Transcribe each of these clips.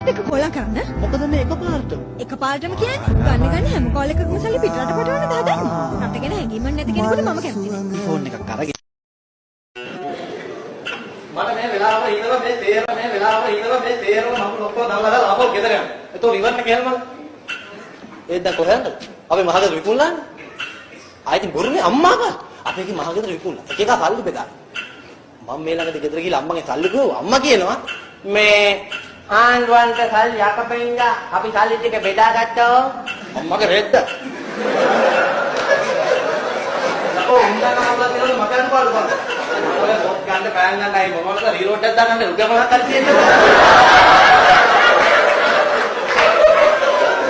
එක කොල්ලා කරන්න මොකද මේ එකපාරටම එකපාරටම කියන්නේ ගන්න හැම කෝල් එකකම සල්ලි පිටරට පටවන්න හදන්නේ. රට ගැන හැඟීමක් නැති කෙනෙකුට මම කැමතියි. ෆෝන් එකක් අරගෙන මට මේ වෙලාව ඉඳලා මේ තේරම මම ඔක්කොම දාලා ආපහු ගෙදර යන්න. ඒතකොට ඉවරන කියලා මම ඒත් දැන් කොහෙන්ද? අපේ මහගෙදර විකුණලානේ. ආයිත් බොරුනේ අම්මාගේ. අපේගේ මහගෙදර විකුණලා. එක එක සල්ලි බෙදා. මම මේ ළඟදී ගෙදර ගිහලා අම්මගෙන් සල්ලි කිව්වා. අම්මා කියනවා මේ ආන්වන්ට සල්ලි යකපෙන්දා අපි සල්ලි ටික බෙදාගත්තා. අම්මගේ රෙද්ද. ඔව් උන්දා නාමලා තියෙනවා මකරන් පාඩු බලන්න. ඔය පොත් ගන්න පෑන් ගන්නයි මොනවද රීලෝඩ් එකක් දාගන්න උගමනක් හරි තියෙනවා.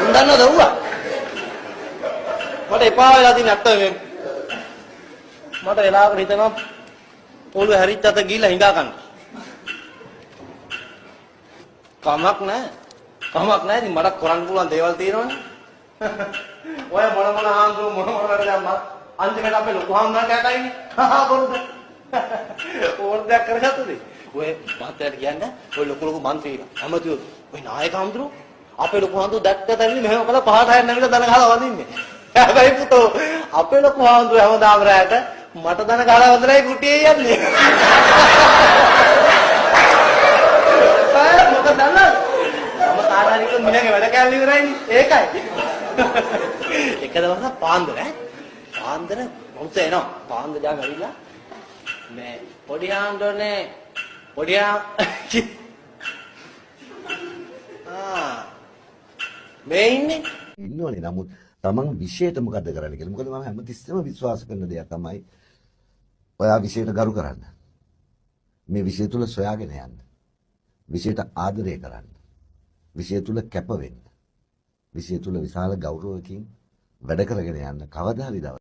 උන්දන්නද ඌවා? මට එපා වෙලා තියෙන නැත්තම් මේ මට වෙලාවකට හිතෙනවා පොළොවේ හැරිච්ච අත ගිහිල්ලා හිඟා ගන්න. කමක් නැහැ. ඉතින් මට කරන්න පුළුවන් දේවල් තියෙනවනේ. ඔය මොන ආන්දරු මොන වැඩ දැම්මා. අන්තිමට අපේ ලොකු හාමුදුරන් කෑකයිනේ. බොරුද? ඕන දෙයක් කරගත්තද? ඔය මහත්තයාට කියන්නේ ඔය ලොකු මන්ත්‍රීලා ඇමතිවරු ඔය නායක හාමුදුරුවෝ අපේ ලොකු හාමුදුරුවෝ දැක්කතන්නේ මෙහෙම කළා පහට හැරෙන්න නැවිලා දන ගහලා වදින්නේ. හැබැයි පුතෝ අපේ ලොකු හාමුදුරුවෝ හැමදාම රැයට මට දන ගහලා වදලයි කුටියේ යන්නේ. මොකද දන්නවද? මම තාඩානික මිනිහගේ වැඩ කැලේ ඉවරයිනේ. ඒකයි. එක දවසක් පාන්දර මොකද එනවා පාන්දර යාම ඇවිල්ලා මේ පොඩි හාමුදුරනේ මේ ඉන්නේ ඉන්නවනේ. නමුත් තමන් විශේෂයට මොකද කරන්නේ කියලා. මොකද මම හැමතිස්සෙම විශ්වාස කරන දෙයක් තමයි ඔයා විශේෂයට ගරු කරන්න. මේ විශේෂ තුල සොයාගෙන යන්න. විශේෂයට ආදරය කරන්න. විශේෂ තුල කැප වෙන්න. විශේෂ තුල විශාල ගෞරවයකින් වැඩ කරගෙන යන්න. කවදා හරි දවසක